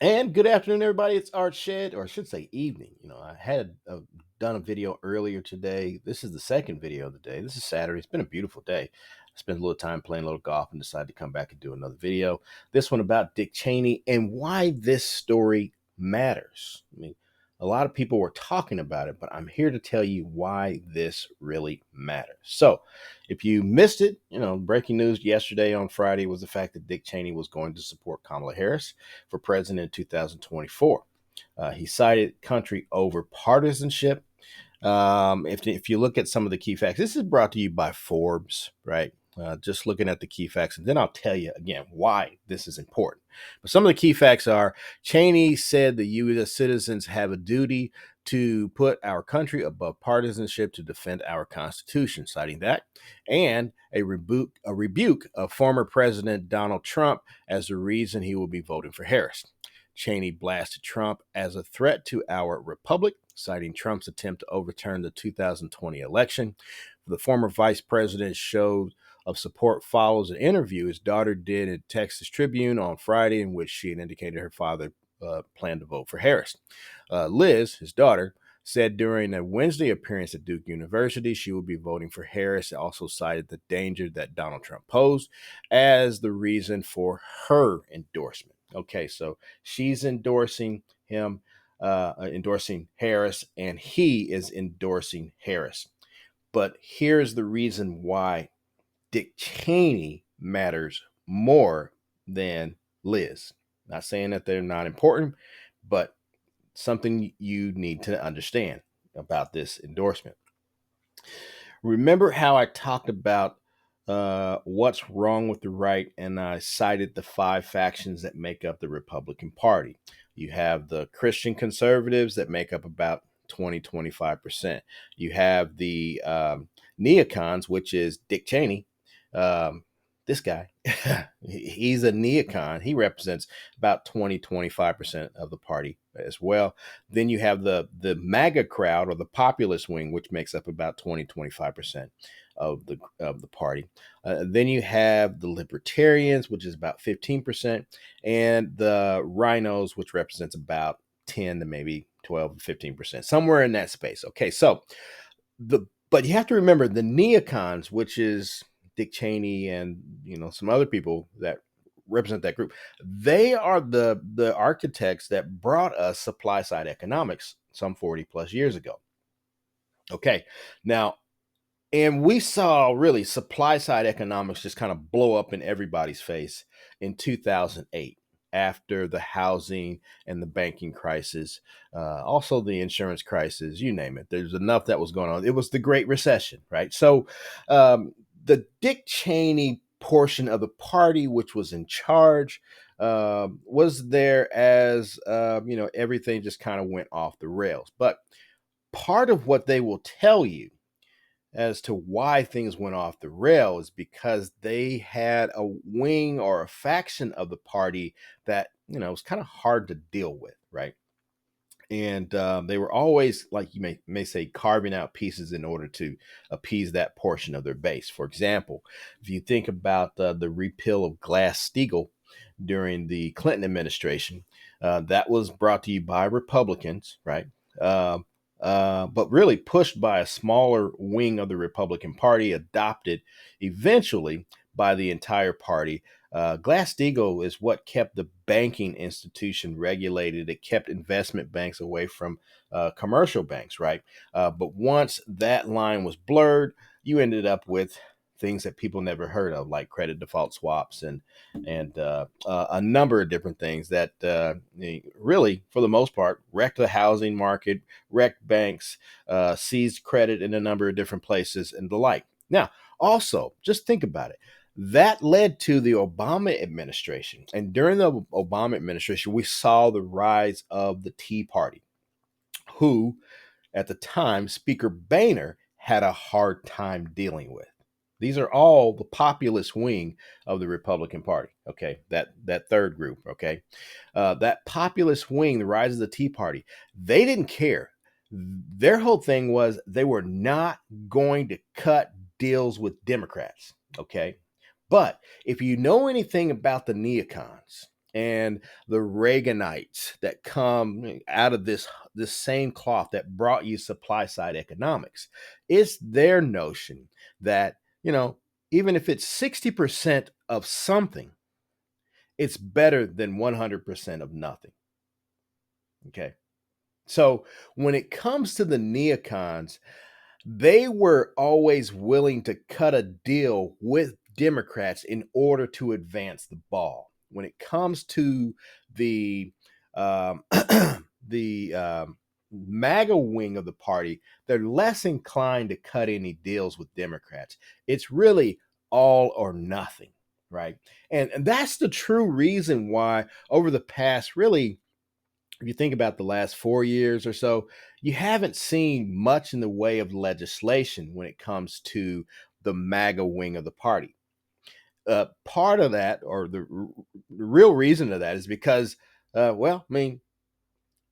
And good afternoon, everybody. It's Art Shed, or I should say evening. I had done a video earlier today. This is the second video of the day. This is Saturday. It's been a beautiful day. I spent a little time playing a little golf and decided to come back and do another video. This one about Dick Cheney and why this story matters. I mean, a lot of people were talking about it, but I'm here to tell you why this really matters. So, if you missed it, breaking news yesterday on Friday was the fact that Dick Cheney was going to support Kamala Harris for president in 2024. He cited country over partisanship. If you look at some of the key facts, this is brought to you by Forbes, right? Just looking at the key facts, and then I'll tell you again why this is important. But some of the key facts are Cheney said the U.S. citizens have a duty to put our country above partisanship to defend our Constitution, citing that, and a rebuke of former President Donald Trump as the reason he will be voting for Harris. Cheney blasted Trump as a threat to our republic, citing Trump's attempt to overturn the 2020 election. The former vice president showed of support follows an interview his daughter did in Texas Tribune on Friday, in which she had indicated her father planned to vote for Harris. Liz, his daughter, said during a Wednesday appearance at Duke University she would be voting for Harris. It also cited the danger that Donald Trump posed as the reason for her endorsement. Okay, so she's endorsing him, endorsing Harris, and he is endorsing Harris. But here's the reason why Dick Cheney matters more than Liz. Not saying that they're not important, but something you need to understand about this endorsement. Remember how I talked about what's wrong with the right, and I cited the five factions that make up the Republican Party. You have the Christian conservatives that make up about 25%. You have the neocons, which is Dick Cheney. This guy, he's a neocon. He represents about 25% of the party as well. Then you have the MAGA crowd, or the populist wing, which makes up about 25% of the party. Then you have the libertarians, which is about 15%, and the rhinos, which represents about 10 to maybe 12 to 15%, somewhere in that space. Okay, so but you have to remember the neocons, which is Dick Cheney and some other people that represent that group. They are the architects that brought us supply side economics some 40 plus years ago. Okay, now, and we saw really supply side economics just kind of blow up in everybody's face in 2008 after the housing and the banking crisis, also the insurance crisis, you name it. There's enough that was going on. It was the Great Recession, right? So the Dick Cheney portion of the party, which was in charge, was there as, everything just kind of went off the rails. But part of what they will tell you as to why things went off the rail is because they had a wing or a faction of the party that was kind of hard to deal with, right? And they were always, like you may say, carving out pieces in order to appease that portion of their base. For example, if you think about the repeal of Glass-Steagall during the Clinton administration, that was brought to you by Republicans, right? But really pushed by a smaller wing of the Republican Party, adopted eventually by the entire party. Glass-Steagall is what kept the banking institution regulated. It kept investment banks away from commercial banks, right? But once that line was blurred, you ended up with things that people never heard of, like credit default swaps and a number of different things that really, for the most part, wrecked the housing market, wrecked banks, seized credit in a number of different places, and the like. Now, also, just think about it. That led to the Obama administration. And during the Obama administration, we saw the rise of the Tea Party, who, at the time, Speaker Boehner had a hard time dealing with. These are all the populist wing of the Republican Party, okay? That third group, okay? That populist wing, the rise of the Tea Party, they didn't care. Their whole thing was they were not going to cut deals with Democrats, okay? But if you know anything about the neocons, and the Reaganites that come out of this same cloth that brought you supply side economics. It's their notion that, even if it's 60% of something, it's better than 100% of nothing. Okay. So when it comes to the neocons, they were always willing to cut a deal with Democrats in order to advance the ball. When it comes to the the MAGA wing of the party, they're less inclined to cut any deals with Democrats. It's really all or nothing, right? And that's the true reason why over the past, really, if you think about the last 4 years or so, you haven't seen much in the way of legislation when it comes to the MAGA wing of the party. Part of that, or the real reason of that, is because, well, I mean,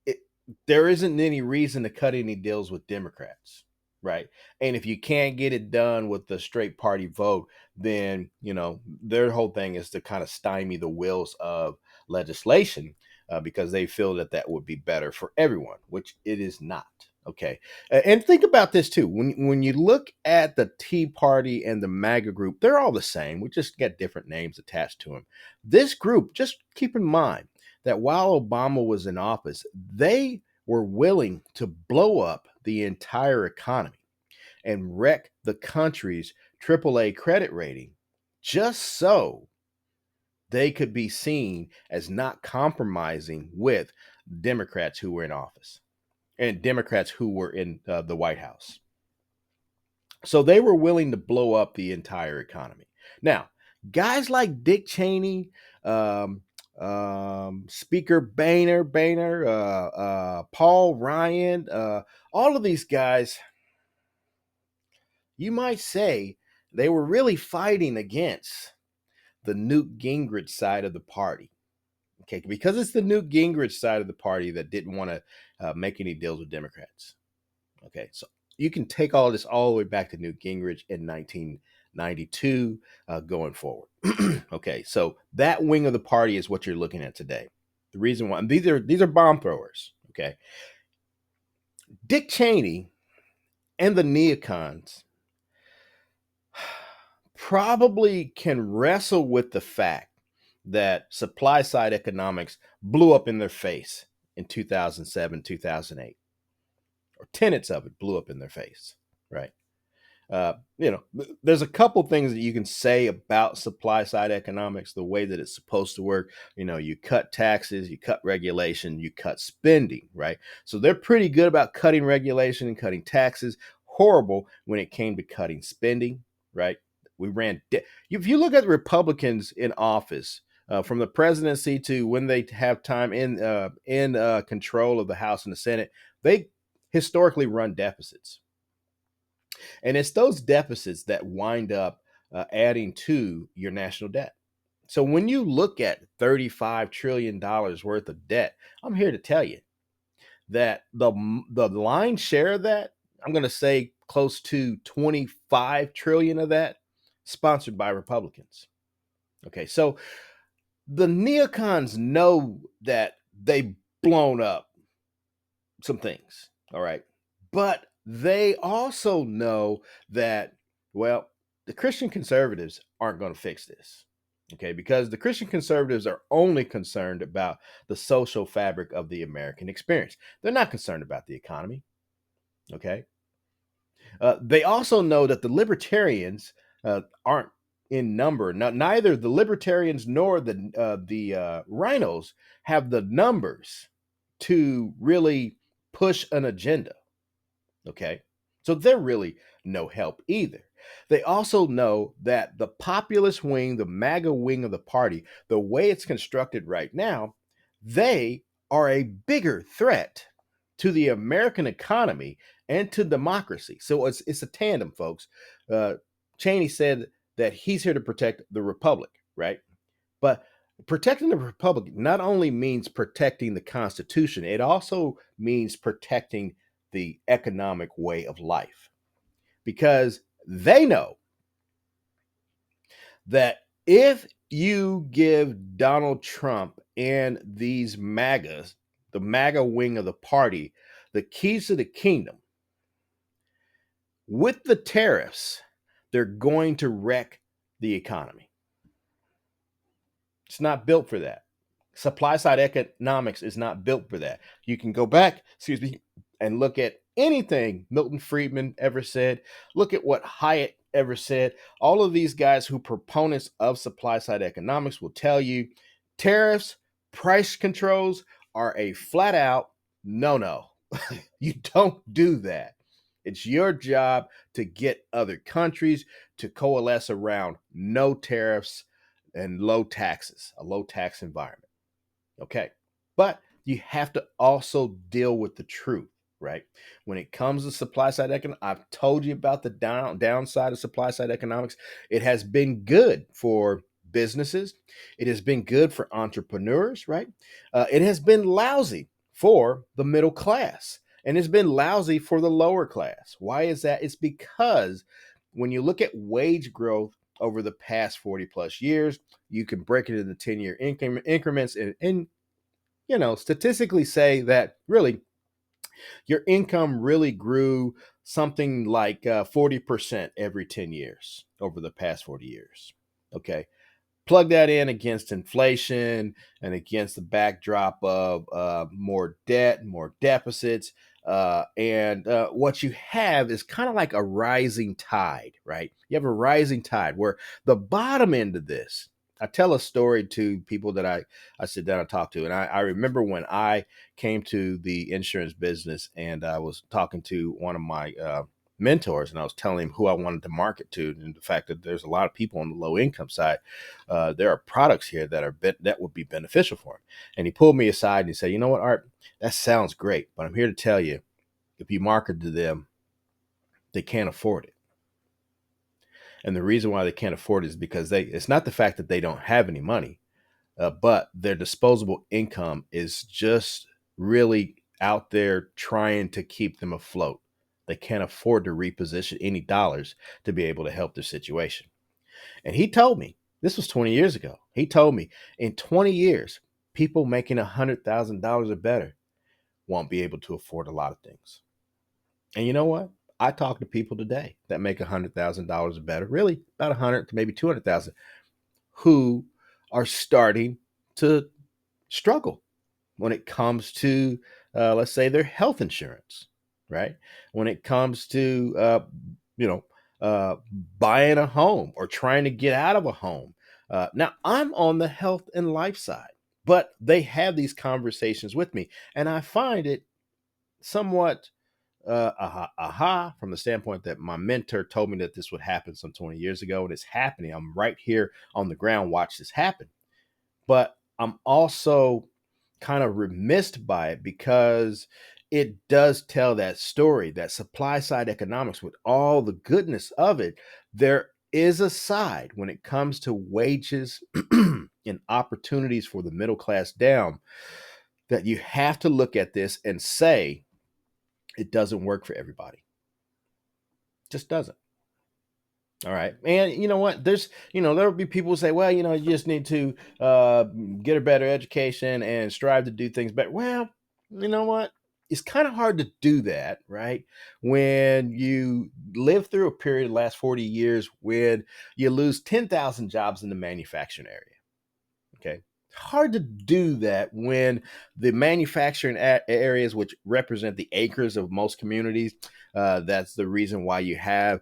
it, there isn't any reason to cut any deals with Democrats, right? And if you can't get it done with the straight party vote, then their whole thing is to kind of stymie the wheels of legislation, because they feel that that would be better for everyone, which it is not. Okay, and think about this too. When you look at the Tea Party and the MAGA group, they're all the same. We just get different names attached to them. This group, just keep in mind that while Obama was in office, they were willing to blow up the entire economy and wreck the country's AAA credit rating just so they could be seen as not compromising with Democrats who were in office and Democrats who were in the White House. So they were willing to blow up the entire economy. Now, guys like Dick Cheney, um, Speaker Boehner, Paul Ryan, all of these guys, you might say they were really fighting against the Newt Gingrich side of the party. Okay, because it's the Newt Gingrich side of the party that didn't want to make any deals with Democrats. Okay, so you can take all this all the way back to Newt Gingrich in 1992 going forward. Okay, so that wing of the party is what you're looking at today. The reason why, and these are bomb throwers. Okay, Dick Cheney and the neocons probably can wrestle with the fact that supply side economics blew up in their face in 2007, 2008, or tenets of it blew up in their face, right? There's a couple things that you can say about supply side economics, the way that it's supposed to work. You cut taxes, you cut regulation, you cut spending, right? So they're pretty good about cutting regulation and cutting taxes. Horrible when it came to cutting spending, right? We ran. If you look at the Republicans in office, from the presidency to when they have time in control of the House and the Senate, they historically run deficits. And it's those deficits that wind up adding to your national debt. So when you look at $35 trillion worth of debt, I'm here to tell you that the line share of that, I'm going to say close to 25 trillion of that, sponsored by Republicans. Okay, so the neocons know that they've blown up some things, all right? But they also know that, well, the Christian conservatives aren't going to fix this, okay? Because the Christian conservatives are only concerned about the social fabric of the American experience. They're not concerned about the economy, okay? They also know that the libertarians aren't in number. Neither the libertarians nor the rhinos have the numbers to really push an agenda. Okay. So they're really no help either. They also know that the populist wing, the MAGA wing of the party, the way it's constructed right now, they are a bigger threat to the American economy and to democracy. So it's a tandem, folks. Cheney said that he's here to protect the republic, right? But protecting the republic not only means protecting the Constitution, it also means protecting the economic way of life, because they know that if you give Donald Trump and these MAGAs, the MAGA wing of the party, the keys to the kingdom, with the tariffs, they're going to wreck the economy. It's not built for that. Supply side economics is not built for that. You can go back, excuse me, and look at anything Milton Friedman ever said. Look at what Hyatt ever said. All of these guys who proponents of supply side economics will tell you tariffs, price controls are a flat out no. You don't do that. It's your job to get other countries to coalesce around no tariffs and low taxes, a low tax environment. Okay. But you have to also deal with the truth, right? When it comes to supply side economics, I've told you about the downside of supply side economics. It has been good for businesses, it has been good for entrepreneurs, right? It has been lousy for the middle class, and it's been lousy for the lower class. Why is that? It's because when you look at wage growth over the past 40 plus years, you can break it into 10-year increments and statistically say that really your income really grew something like 40% every 10 years over the past 40 years. Okay. Plug that in against inflation and against the backdrop of more debt, more deficits. And what you have is kind of like a rising tide, right? You have a rising tide where the bottom end of this, I tell a story to people that I sit down and talk to. And I remember when I came to the insurance business and I was talking to one of my mentors and I was telling him who I wanted to market to, and the fact that there's a lot of people on the low income side. There are products here that would be beneficial for him. And he pulled me aside and he said, "You know what, Art? That sounds great, but I'm here to tell you, if you market to them, they can't afford it. And the reason why they can't afford it is because it's not the fact that they don't have any money, but their disposable income is just really out there trying to keep them afloat. They can't afford to reposition any dollars to be able to help their situation." And he told me, this was 20 years ago. He told me in 20 years, people making $100,000 or better won't be able to afford a lot of things. And you know what? I talk to people today that make $100,000 or better, really about 100 to maybe 200,000, who are starting to struggle when it comes to, let's say, their health insurance, right? When it comes to, you know, buying a home or trying to get out of a home. Now, I'm on the health and life side, but they have these conversations with me, and I find it somewhat from the standpoint that my mentor told me that this would happen some 20 years ago, and it's happening. I'm right here on the ground, watch this happen. But I'm also kind of remiss by it because it does tell that story, that supply side economics, with all the goodness of it. There is a side when it comes to wages and opportunities for the middle class down that you have to look at this and say it doesn't work for everybody. It just doesn't. All right. And you know what? There will be people who say, well, you just need to get a better education and strive to do things better. Well, you know what? It's kind of hard to do that, right? When you live through a period of the last 40 years when you lose 10,000 jobs in the manufacturing area. Okay. Hard to do that when the manufacturing areas, which represent the acres of most communities, that's the reason why you have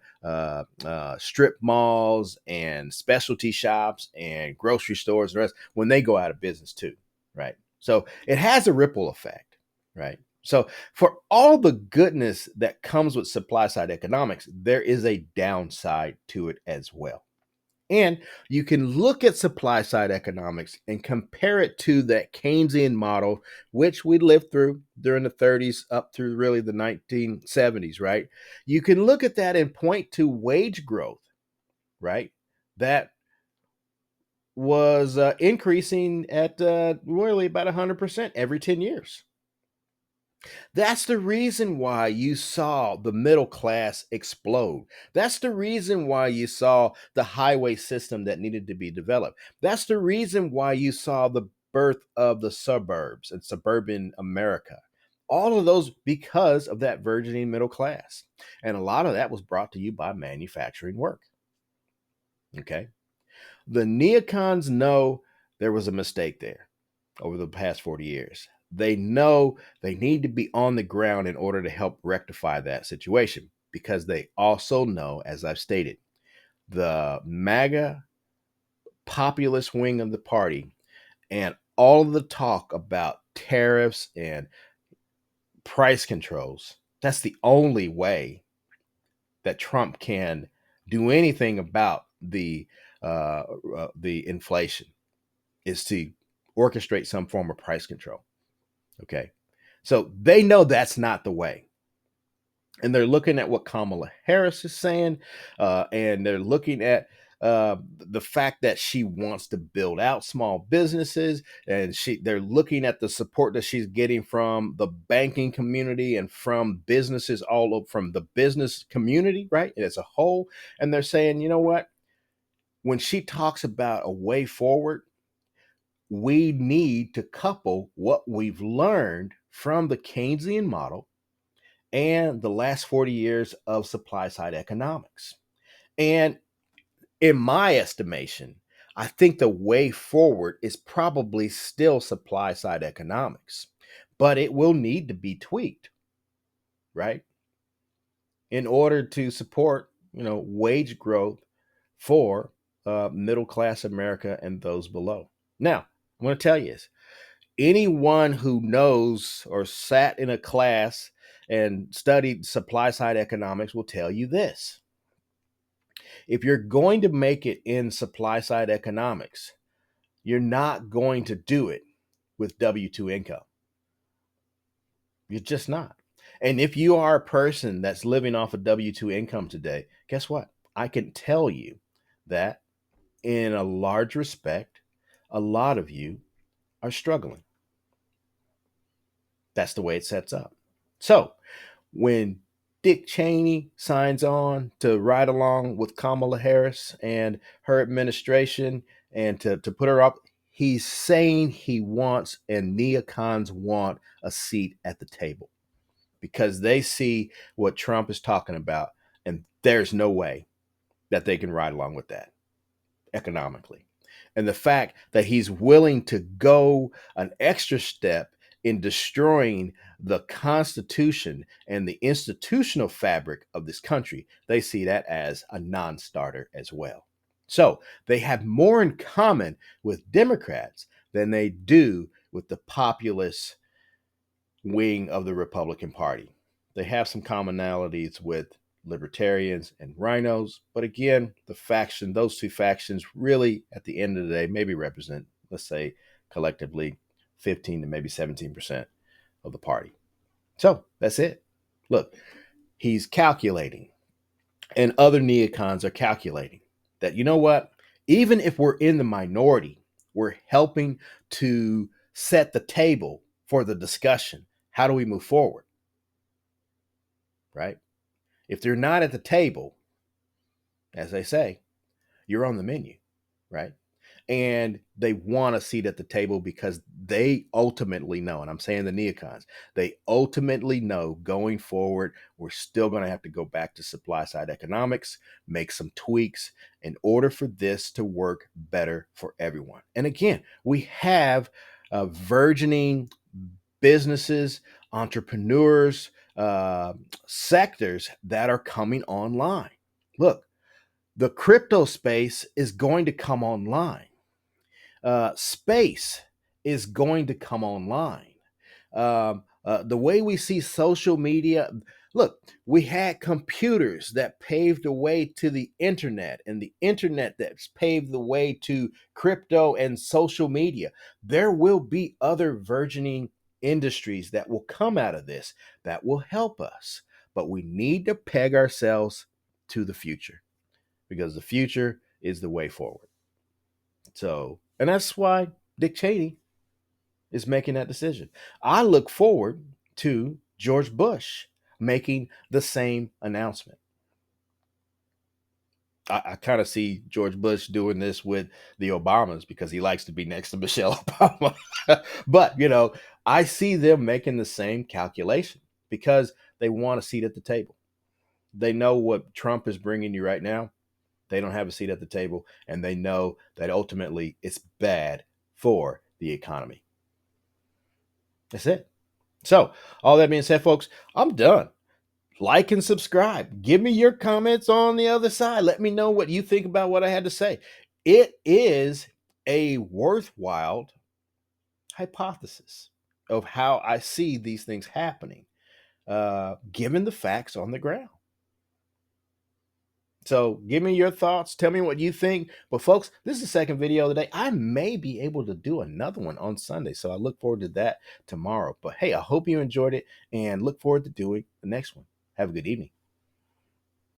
strip malls and specialty shops and grocery stores and the rest, when they go out of business too, right? So it has a ripple effect, right? So for all the goodness that comes with supply side economics, there is a downside to it as well. And you can look at supply side economics and compare it to that Keynesian model, which we lived through during the 30s up through really the 1970s, right? You can look at that and point to wage growth, right? That was increasing at really about 100% every 10 years. That's the reason why you saw the middle class explode. That's the reason why you saw the highway system that needed to be developed. That's the reason why you saw the birth of the suburbs and suburban America. All of those because of that burgeoning middle class. And a lot of that was brought to you by manufacturing work. Okay. The neocons know there was a mistake there over the past 40 years. They know they need to be on the ground in order to help rectify that situation because they also know, as I've stated, the MAGA populist wing of the party and all of the talk about tariffs and price controls, that's the only way that Trump can do anything about the inflation is to orchestrate some form of price control. Okay. So they know that's not the way. And they're looking at what Kamala Harris is saying, and they're looking at the fact that she wants to build out small businesses, and they're looking at the support that she's getting from the banking community and from businesses all over, from the business community, right, as a whole. And they're saying, you know what? When she talks about a way forward, we need to couple what we've learned from the Keynesian model and the last 40 years of supply side economics. And in my estimation, I think the way forward is probably still supply side economics, but it will need to be tweaked, right? In order to support, wage growth for middle class America and those below. Now, I'm going to tell you this. Anyone who knows or sat in a class and studied supply side economics will tell you this. If you're going to make it in supply side economics, you're not going to do it with W 2 income. You're just not. And if you are a person that's living off of W 2 income today, guess what? I can tell you that in a large respect, a lot of you are struggling. That's the way it sets up. So when Dick Cheney signs on to ride along with Kamala Harris and her administration and to put her up, he's saying he wants and neocons want a seat at the table because they see what Trump is talking about, and there's no way that they can ride along with that economically. And the fact that he's willing to go an extra step in destroying the Constitution and the institutional fabric of this country, they see that as a non starter as well. So they have more in common with Democrats than they do with the populist wing of the Republican Party. They have some commonalities with libertarians and rhinos, but again, those two factions really at the end of the day maybe represent, let's say, collectively 15 to maybe 17% of the party. So that's it. Look, he's calculating, and other neocons are calculating that, you know what? Even if we're in the minority, we're helping to set the table for the discussion. How do we move forward? Right? If they're not at the table, as they say, you're on the menu, right? And they want a seat at the table because they ultimately know, and I'm saying the neocons, they ultimately know going forward, we're still going to have to go back to supply side economics, make some tweaks in order for this to work better for everyone. And again, we have burgeoning businesses, entrepreneurs, sectors that are coming online. Look, the crypto space is going to come online. Space is going to come online. The way we see social media, look, we had computers that paved the way to the internet, and the internet that's paved the way to crypto and social media. There will be other burgeoning industries that will come out of this that will help us, but we need to peg ourselves to the future because the future is the way forward. So, and that's why Dick Cheney is making that decision. I look forward to George Bush making the same announcement. I kind of see George Bush doing this with the Obamas because he likes to be next to Michelle Obama. But, I see them making the same calculation because they want a seat at the table. They know what Trump is bringing you right now. They don't have a seat at the table, and they know that ultimately it's bad for the economy. That's it. So, all that being said, folks, I'm done. Like and subscribe. Give me your comments on the other side. Let me know what you think about what I had to say. It is a worthwhile hypothesis of how I see these things happening, given the facts on the ground. So give me your thoughts. Tell me what you think. But folks, this is the second video of the day. I may be able to do another one on Sunday. So I look forward to that tomorrow. But hey, I hope you enjoyed it and look forward to doing the next one. Have a good evening.